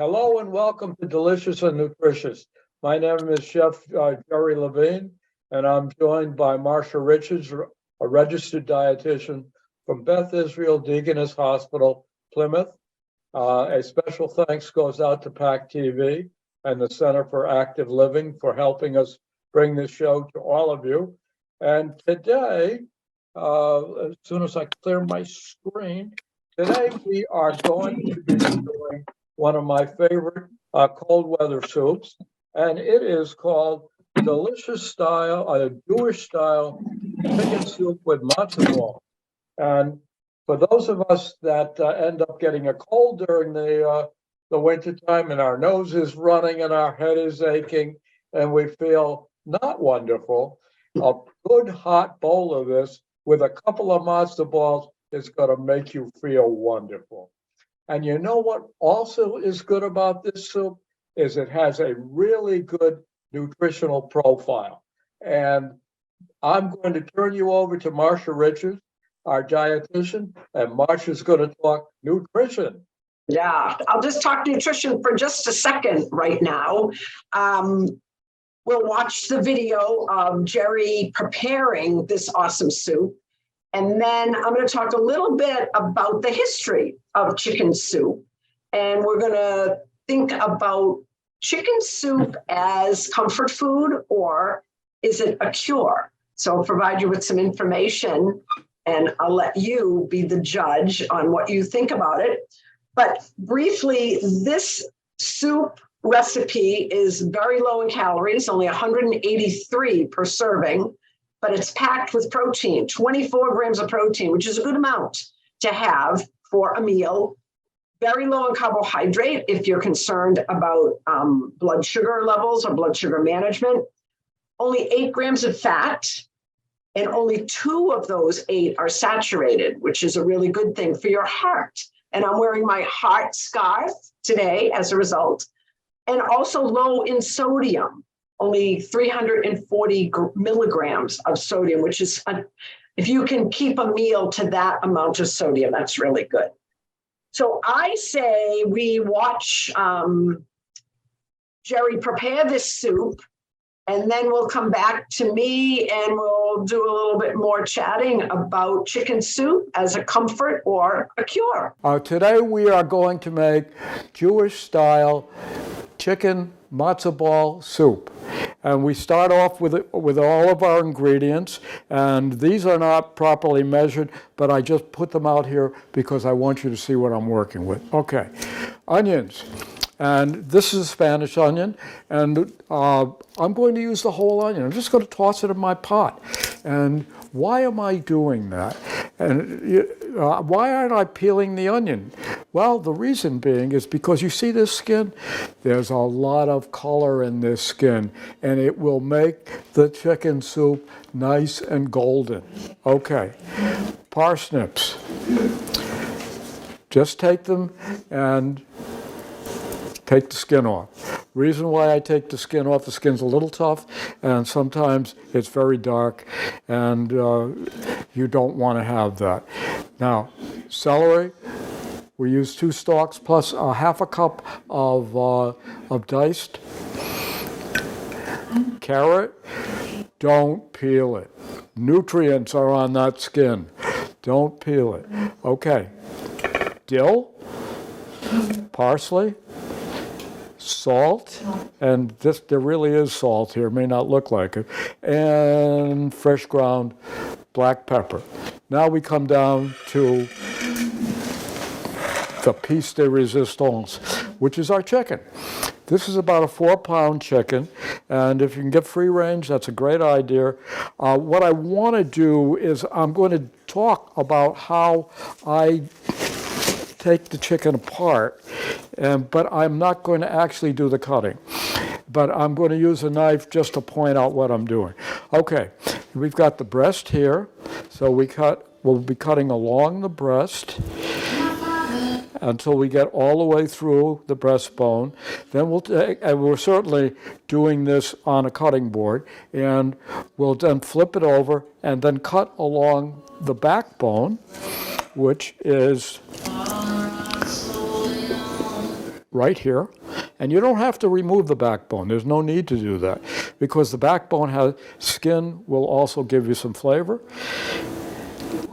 Hello and welcome to Delicious and Nutritious. My name is Chef Jerry Levine, and I'm joined by Marcia Richards, a registered dietitian from Beth Israel Deaconess Hospital, Plymouth. A special thanks goes out to PAC TV and the Center for Active Living for helping us bring this show to all of you. And today, as soon as I clear my screen, today we are going to be doing one of my favorite cold weather soups, and it is called Delicious Style, a Jewish style chicken soup with matzo ball. And for those of us that end up getting a cold during the winter time, and our nose is running and our head is aching, and we feel not wonderful, a good hot bowl of this with a couple of matzo balls is going to make you feel wonderful. And you know what also is good about this soup is it has a really good nutritional profile. And I'm going to turn you over to Marcia Richards, our dietitian, and Marcia's going to talk nutrition. Yeah, I'll just talk nutrition for just a second right now. We'll watch the video of Jerry preparing this awesome soup. And then I'm going to talk a little bit about the history of chicken soup. And we're going to think about chicken soup as comfort food, or is it a cure? So I'll provide you with some information and I'll let you be the judge on what you think about it. But briefly, this soup recipe is very low in calories, only 183 per serving. But it's packed with protein, 24 grams of protein, which is a good amount to have for a meal. Very low in carbohydrate if you're concerned about blood sugar levels or blood sugar management. Only 8 grams of fat, and only 2 of those 8 are saturated, which is a really good thing for your heart. And I'm wearing my heart scarf today as a result. And also low in sodium. Only 340 milligrams of sodium, which is, if you can keep a meal to that amount of sodium, that's really good. So I say we watch Jerry prepare this soup, and then we'll come back to me and we'll do a little bit more chatting about chicken soup as a comfort or a cure. Today we are going to make Jewish style chicken matzo ball soup. And we start off with all of our ingredients, and these are not properly measured, but I just put them out here because I want you to see what I'm working with. Okay, onions, and this is a Spanish onion, and I'm going to use the whole onion. I'm just going to toss it in my pot. And why am I doing that? And why aren't I peeling the onion? Well, the reason being is because you see this skin? There's a lot of color in this skin, and it will make the chicken soup nice and golden. Okay, parsnips. Just take them and take the skin off. Reason why I take the skin's a little tough, and sometimes it's very dark, and you don't want to have that. Now, celery, we use 2 stalks plus a half a cup of diced. Carrot, don't peel it. Nutrients are on that skin. Don't peel it. Okay, dill, parsley, salt, and there really is salt here, may not look like it, and fresh ground black pepper. Now we come down to the piece de resistance, which is our chicken. This is about a 4-pound chicken, and if you can get free range, that's a great idea. What I want to do is I'm going to talk about how I take the chicken apart, but I'm not going to actually do the cutting. But I'm going to use a knife just to point out what I'm doing. Okay, we've got the breast here, so we'll be cutting along the breast until we get all the way through the breastbone. Then we're certainly doing this on a cutting board, and we'll then flip it over and then cut along the backbone, which is right here. And you don't have to remove the backbone. There's no need to do that because the backbone has skin will also give you some flavor.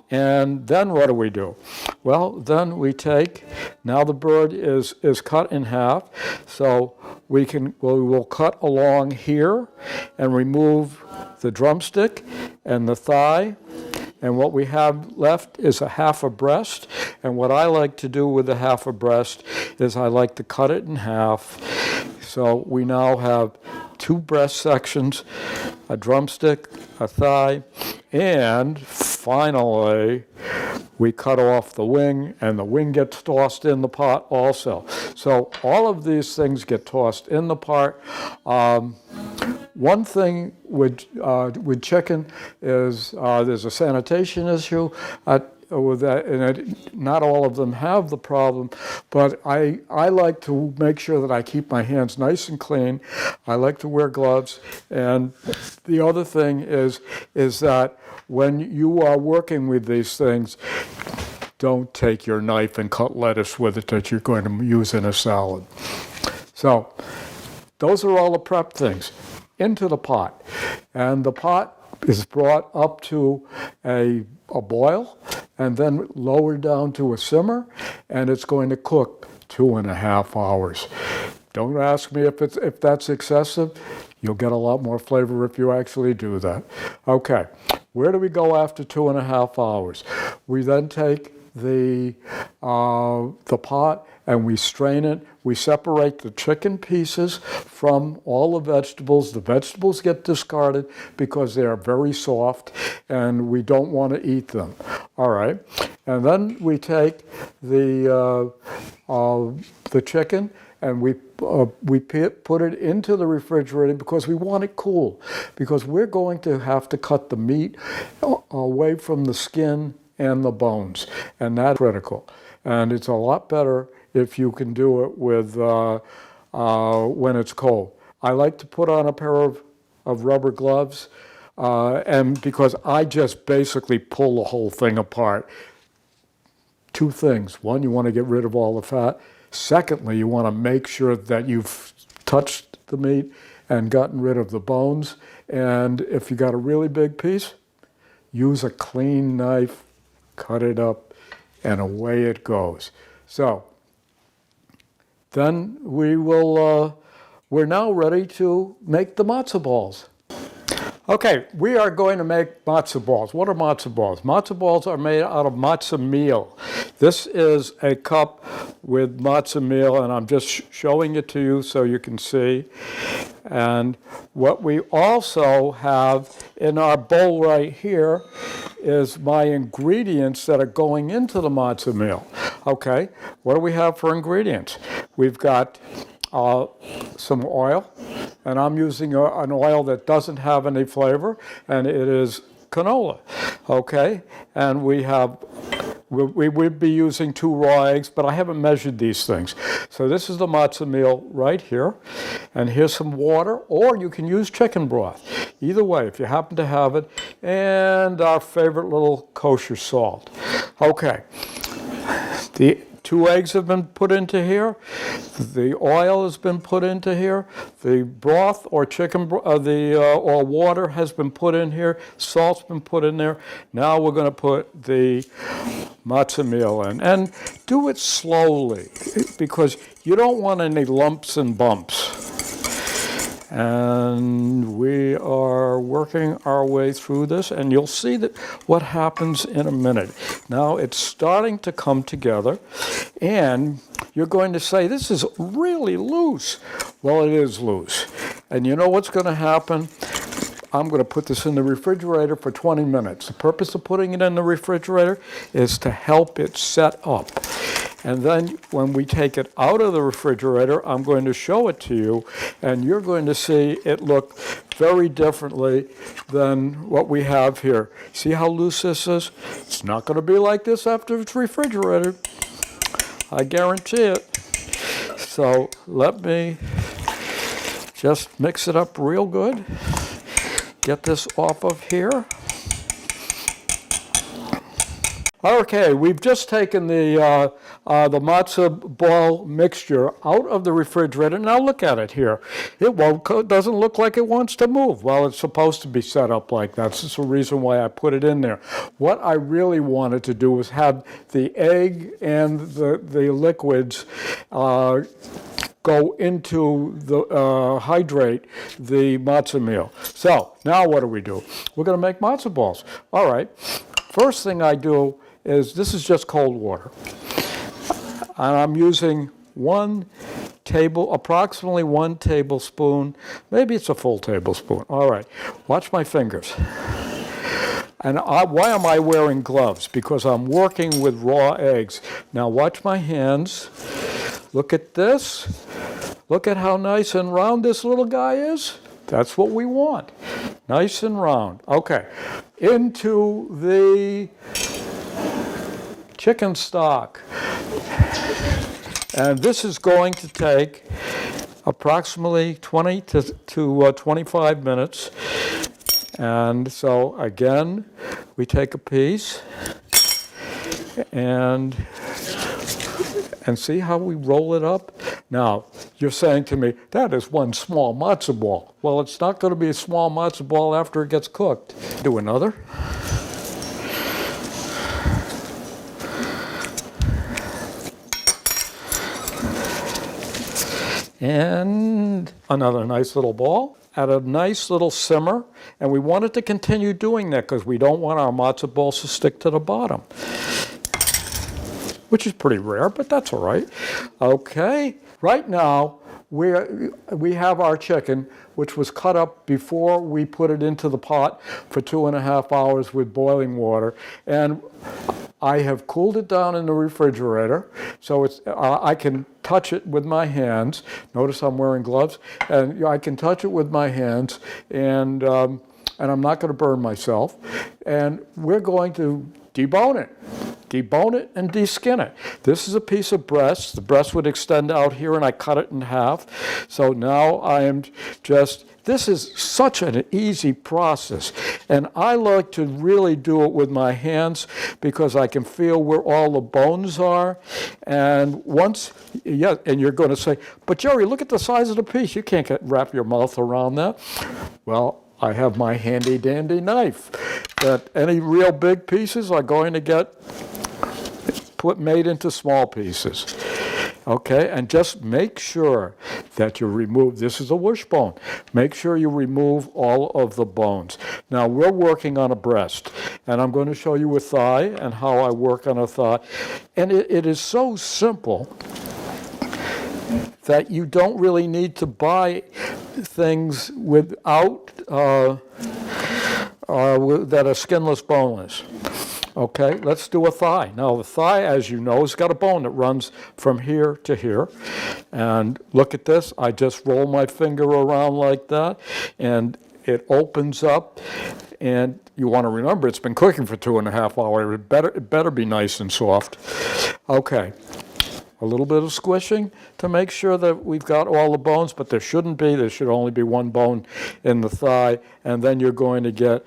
And then what do? Well, then we take, now the bird is cut in half, so we will cut along here and remove the drumstick and the thigh. And what we have left is a half a breast. And what I like to do with the half a breast is I like to cut it in half. So we now have 2 breast sections, a drumstick, a thigh, and finally we cut off the wing, and the wing gets tossed in the pot also. So all of these things get tossed in the pot. One thing with chicken is there's a sanitation issue with that, and not all of them have the problem, but I like to make sure that I keep my hands nice and clean. I like to wear gloves, and the other thing is that when you are working with these things, don't take your knife and cut lettuce with it that you're going to use in a salad. So those are all the prep things. Into the pot, and the pot is brought up to a boil and then lowered down to a simmer, and it's going to cook 2.5 hours. Don't ask me if that's excessive. You'll get a lot more flavor if you actually do that. Okay, where do we go after 2.5 hours? We then take the pot and we strain it. We separate the chicken pieces from all the vegetables. The vegetables get discarded because they are very soft and we don't want to eat them. All right, and then we take the chicken and we put it into the refrigerator because we want it cool, because we're going to have to cut the meat away from the skin and the bones, and that's critical. And it's a lot better if you can do it with when it's cold. I like to put on a pair of rubber gloves, and because I just basically pull the whole thing apart. 2 things. One, you want to get rid of all the fat. Secondly, you want to make sure that you've touched the meat and gotten rid of the bones. And if you got a really big piece, use a clean knife, cut it up, and away it goes. So then we're now ready to make the matzo balls. Okay, we are going to make matzo balls. What are matzo balls? Matzo balls are made out of matzo meal. This is a cup with matzo meal, and I'm just showing it to you so you can see. And what we also have in our bowl right here is my ingredients that are going into the matzo meal. Okay, what do we have for ingredients? We've got some oil, and I'm using an oil that doesn't have any flavor, and it is canola. Okay, and we would be using 2 raw eggs, but I haven't measured these things. So this is the matzo meal right here, and here's some water, or you can use chicken broth. Either way, if you happen to have it, and our favorite little kosher salt. Okay, the 2 eggs have been put into here. The oil has been put into here. The broth or or water has been put in here. Salt's been put in there. Now we're going to put the matzo meal in, and do it slowly because you don't want any lumps and bumps. And we are working our way through this, and you'll see that what happens in a minute. Now it's starting to come together, and you're going to say, this is really loose. Well, it is loose. And you know what's going to happen? I'm going to put this in the refrigerator for 20 minutes. The purpose of putting it in the refrigerator is to help it set up. And then when we take it out of the refrigerator, I'm going to show it to you, and you're going to see it look very differently than what we have here. See how loose this is? It's not going to be like this after it's refrigerated. I guarantee it. So let me just mix it up real good. Get this off of here. Okay, we've just taken the matzo ball mixture out of the refrigerator. Now look at it here. It doesn't look like it wants to move. Well, it's supposed to be set up like that. That's the reason why I put it in there. What I really wanted to do was have the egg and the liquids go into the hydrate the matzo meal. So now what do? We're going to make matzo balls. All right. First thing I do is, this is just cold water, and I'm using approximately 1 tablespoon, maybe it's a full tablespoon. All right, watch my fingers. And why am I wearing gloves? Because I'm working with raw eggs. Now watch my hands. Look at this. Look at how nice and round this little guy is. That's what we want. Nice and round. Okay, into the chicken stock. And this is going to take approximately 20 to 25 minutes. And so again, we take a piece and see how we roll it up. Now, you're saying to me, that is one small matzo ball. Well, it's not going to be a small matzo ball after it gets cooked. Do another. And another nice little ball at a nice little simmer. And we want it to continue doing that because we don't want our matzo balls to stick to the bottom, which is pretty rare, but that's all right. Okay, right now we have our chicken, which was cut up before we put it into the pot for 2.5 hours with boiling water. And I have cooled it down in the refrigerator, so I can touch it with my hands. Notice I'm wearing gloves, and I can touch it with my hands, and I'm not going to burn myself. And we're going to debone it and deskin it. This is a piece of breast. The breast would extend out here, and I cut it in half. So now I am this is such an easy process. And I like to really do it with my hands because I can feel where all the bones are. And and you're going to say, but Jerry, look at the size of the piece. You can't wrap your mouth around that. Well, I have my handy dandy knife that any real big pieces are going to get made into small pieces. Okay, and just make sure that you remove, this is a wishbone, make sure you remove all of the bones. Now we're working on a breast, and I'm going to show you a thigh and how I work on a thigh. And it is so simple that you don't really need to buy things without that are skinless, boneless. Okay, let's do a thigh. Now the thigh, as you know, has got a bone that runs from here to here. And look at this, I just roll my finger around like that, and it opens up. And you want to remember, it's been cooking for 2.5 hours. It better be nice and soft. Okay. A little bit of squishing to make sure that we've got all the bones, but there shouldn't be. There should only be one bone in the thigh, and then you're going to get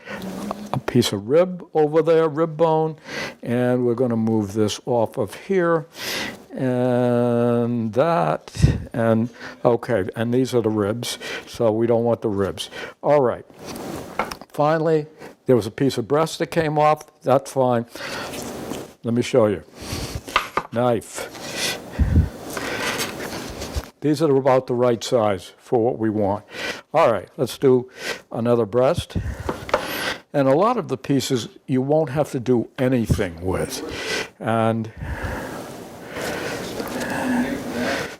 a piece of rib over there, rib bone, and we're going to move this off of here, and that, and okay, and these are the ribs, so we don't want the ribs. All right. Finally, there was a piece of breast that came off. That's fine. Let me show you. Knife. These are about the right size for what we want. All right, let's do another breast. And a lot of the pieces you won't have to do anything with. And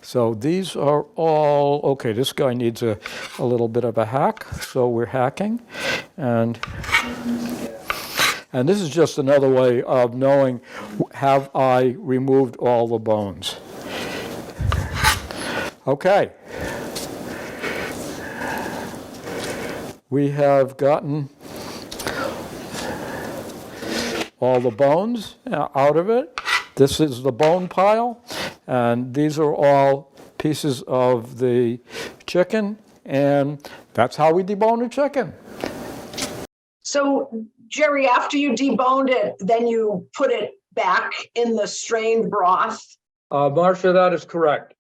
so these are all, okay, this guy needs a little bit of a hack, so we're hacking. And this is just another way of knowing, have I removed all the bones? Okay. We have gotten all the bones out of it. This is the bone pile, and these are all pieces of the chicken, and that's how we debone a chicken. So, Jerry, after you deboned it, then you put it back in the strained broth? Marcia, that is correct.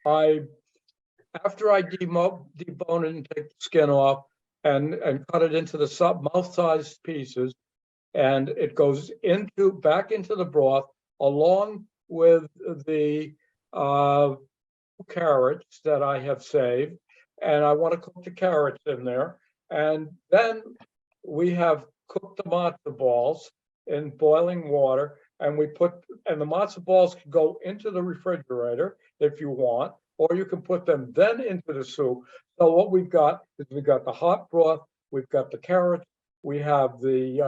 After I debone it and take the skin off and cut it into the mouth-sized pieces, and it goes back into the broth along with the carrots that I have saved, and I want to cook the carrots in there. And then we have cooked the matzo balls in boiling water, and the matzo balls can go into the refrigerator if you want, or you can put them then into the soup. So what we've got is we've got the hot broth, we've got the carrots, we have the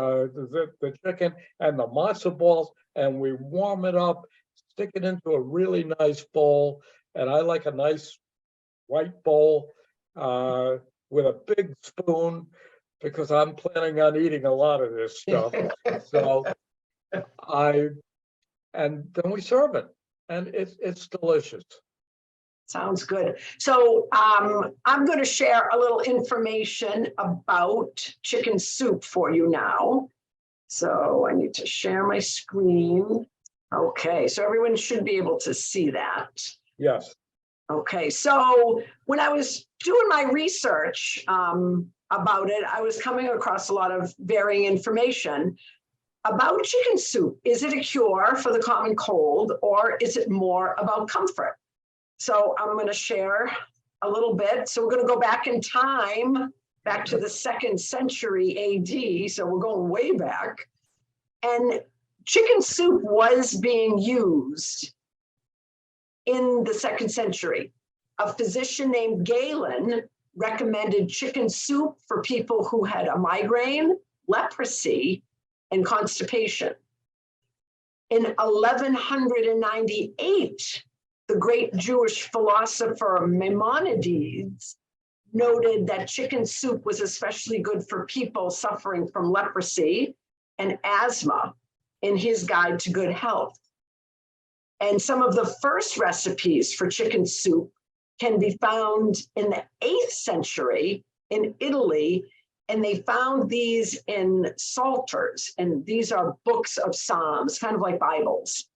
chicken and the matzo balls, and we warm it up, stick it into a really nice bowl. And I like a nice white bowl with a big spoon, because I'm planning on eating a lot of this stuff. So and then we serve it, and it's delicious. Sounds good. So I'm going to share a little information about chicken soup for you now. So I need to share my screen. Okay, so everyone should be able to see that. Yes. Okay, so when I was doing my research about it, I was coming across a lot of varying information about chicken soup. Is it a cure for the common cold, or is it more about comfort? So I'm going to share a little bit. So we're going to go back in time, back to the 2nd century AD. So we're going way back. And chicken soup was being used in the 2nd century. A physician named Galen recommended chicken soup for people who had a migraine, leprosy, and constipation. In 1198, the great Jewish philosopher Maimonides noted that chicken soup was especially good for people suffering from leprosy and asthma in his Guide to Good Health. And some of the first recipes for chicken soup can be found in the 8th century in Italy, and they found these in psalters, and these are books of Psalms, kind of like Bibles.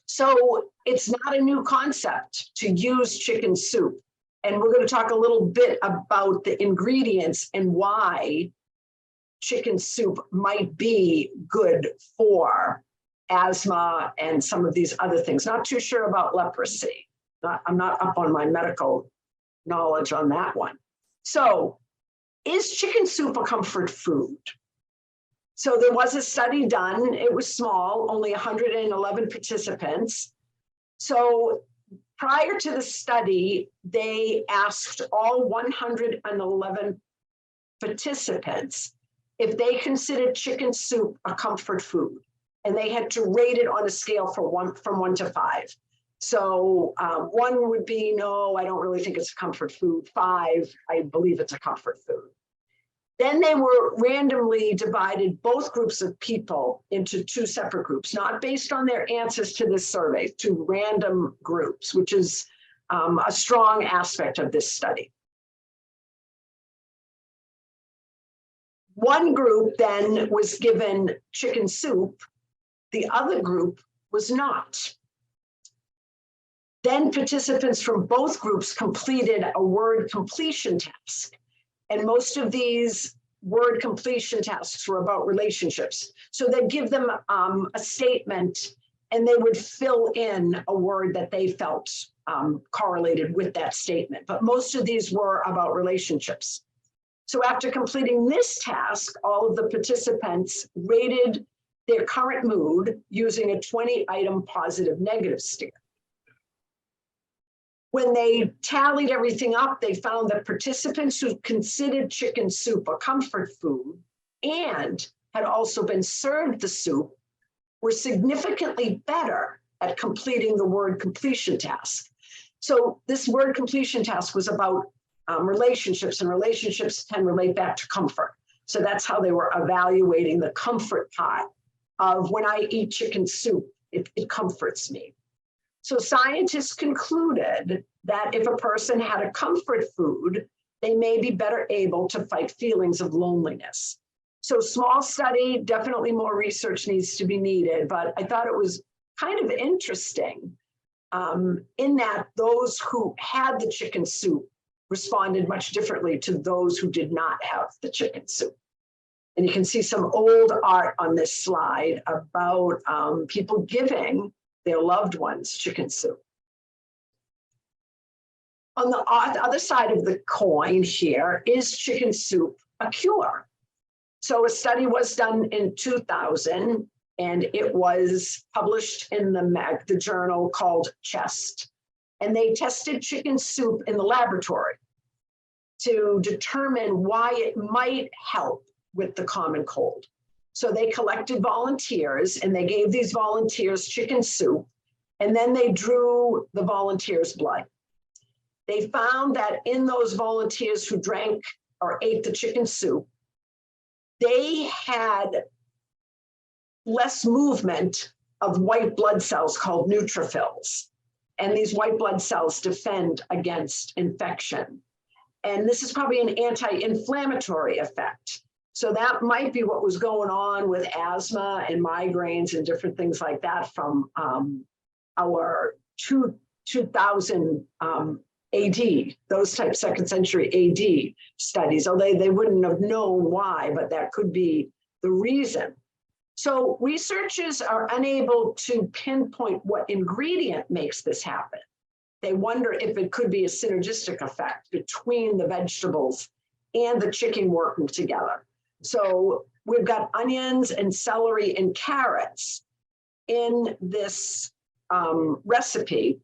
So it's not a new concept to use chicken soup. And we're going to talk a little bit about the ingredients and why chicken soup might be good for asthma and some of these other things. Not too sure about leprosy. I'm not up on my medical knowledge on that one. So, is chicken soup a comfort food? So there was a study done. It was small, only 111 participants. So prior to the study, they asked all 111 participants if they considered chicken soup a comfort food, and they had to rate it on a scale from 1 to 5. So 1 would be, no, I don't really think it's a comfort food. 5, I believe it's a comfort food. Then they were randomly divided, both groups of people, into 2 separate groups, not based on their answers to this survey, 2 random groups, which is a strong aspect of this study. One group then was given chicken soup, the other group was not. Then participants from both groups completed a word completion task. And most of these word completion tasks were about relationships. So they'd give them a statement, and they would fill in a word that they felt correlated with that statement. But most of these were about relationships. So after completing this task, all of the participants rated their current mood using a 20-item positive-negative scale. When they tallied everything up, they found that participants who considered chicken soup a comfort food and had also been served the soup were significantly better at completing the word completion task. So this word completion task was about relationships, and relationships can relate back to comfort. So that's how they were evaluating the comfort part of when I eat chicken soup, it comforts me. So scientists concluded that if a person had a comfort food, they may be better able to fight feelings of loneliness. So small study, definitely more research needs to be needed, but I thought it was kind of interesting in that those who had the chicken soup responded much differently to those who did not have the chicken soup. And you can see some old art on this slide about people giving their loved ones chicken soup. On the other side of the coin here, is chicken soup a cure? So a study was done in 2000, and it was published in the journal called Chest. And they tested chicken soup in the laboratory to determine why it might help with the common cold. So they collected volunteers and they gave these volunteers chicken soup, and then they drew the volunteers' blood. They found that in those volunteers who drank or ate the chicken soup, they had less movement of white blood cells called neutrophils. And these white blood cells defend against infection. And this is probably an anti-inflammatory effect. So that might be what was going on with asthma and migraines and different things like that from our 2000 AD, those type second century AD studies, although they wouldn't have known why, but that could be the reason. So researchers are unable to pinpoint what ingredient makes this happen. They wonder if it could be a synergistic effect between the vegetables and the chicken working together. So we've got onions and celery and carrots in this recipe.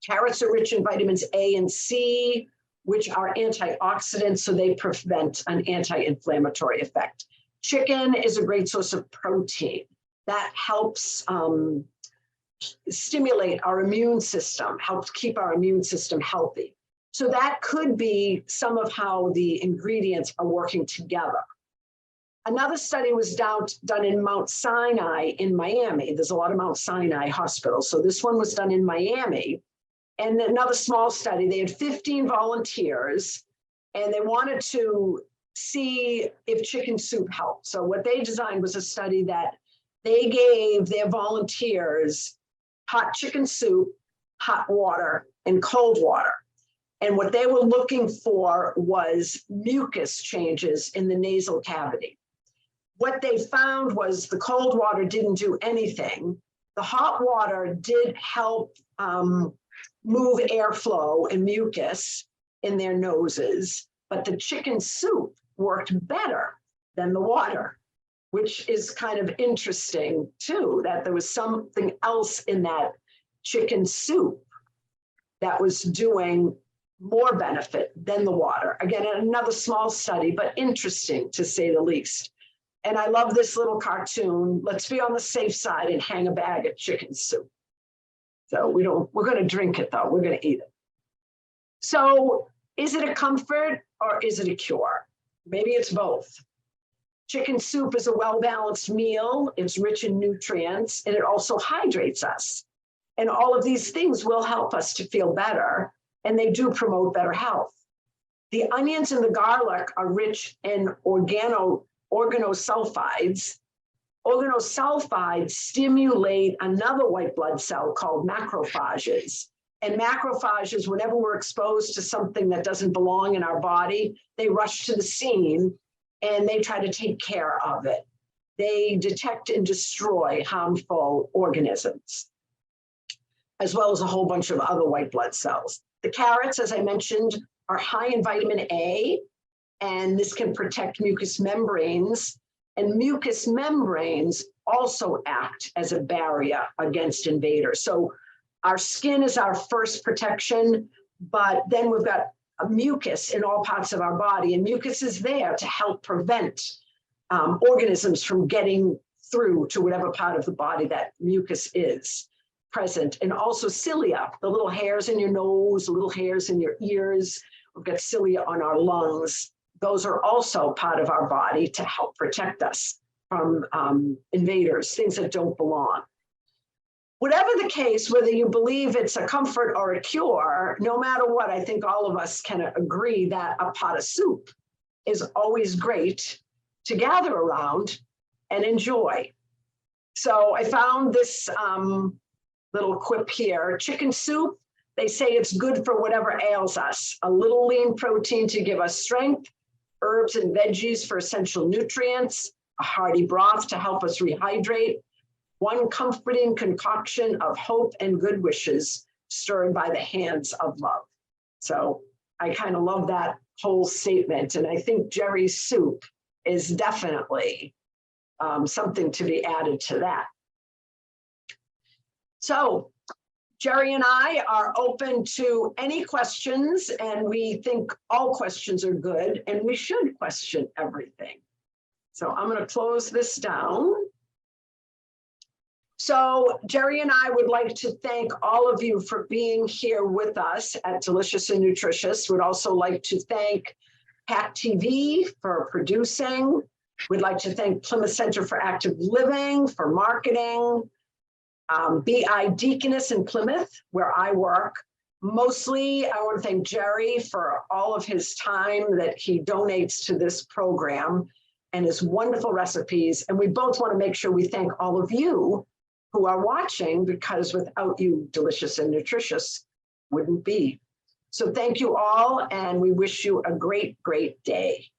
Carrots are rich in vitamins A and C, which are antioxidants, so they prevent an anti-inflammatory effect. Chicken is a great source of protein that helps stimulate our immune system, helps keep our immune system healthy. So that could be some of how the ingredients are working together. Another study was done in Mount Sinai in Miami. There's a lot of Mount Sinai hospitals. So this one was done in Miami. And another small study, they had 15 volunteers, and they wanted to see if chicken soup helped. So what they designed was a study that they gave their volunteers hot chicken soup, hot water, and cold water. And what they were looking for was mucus changes in the nasal cavity. What they found was the cold water didn't do anything. The hot water did help move airflow and mucus in their noses, but the chicken soup worked better than the water, which is kind of interesting too, that there was something else in that chicken soup that was doing more benefit than the water. Again, another small study, but interesting to say the least. And I love this little cartoon. Let's be on the safe side and hang a bag of chicken soup. So we're going to drink it though. We're going to eat it. So is it a comfort or is it a cure? Maybe it's both. Chicken soup is a well-balanced meal. It's rich in nutrients, and it also hydrates us. And all of these things will help us to feel better, and they do promote better health. The onions and the garlic are rich in organosulfides. Organosulfides stimulate another white blood cell called macrophages. And macrophages, whenever we're exposed to something that doesn't belong in our body, they rush to the scene and they try to take care of it. They detect and destroy harmful organisms, as well as a whole bunch of other white blood cells. The carrots, as I mentioned, are high in vitamin A, and this can protect mucous membranes. And mucous membranes also act as a barrier against invaders. So our skin is our first protection, but then we've got a mucus in all parts of our body, and mucus is there to help prevent organisms from getting through to whatever part of the body that mucus is present. And also cilia, the little hairs in your nose, the little hairs in your ears. We've got cilia on our lungs. Those are also part of our body to help protect us from invaders, things that don't belong. Whatever the case, whether you believe it's a comfort or a cure, no matter what, I think all of us can agree that a pot of soup is always great to gather around and enjoy. So I found this little quip here. Chicken soup, they say it's good for whatever ails us. A little lean protein to give us strength, herbs and veggies for essential nutrients, a hearty broth to help us rehydrate, one comforting concoction of hope and good wishes stirred by the hands of love. So I kind of love that whole statement. And I think Jerry's soup is definitely something to be added to that. So Jerry and I are open to any questions, and we think all questions are good, and we should question everything. So I'm going to close this down. So Jerry and I would like to thank all of you for being here with us at Delicious and Nutritious. We'd also like to thank PAC TV for producing. We'd like to thank Plymouth Center for Active Living for marketing, BID-Deaconess in Plymouth, where I work. Mostly, I want to thank Jerry for all of his time that he donates to this program and his wonderful recipes. And we both want to make sure we thank all of you who are watching, because without you, Delicious and Nutritious wouldn't be. So thank you all, and we wish you a great, great day.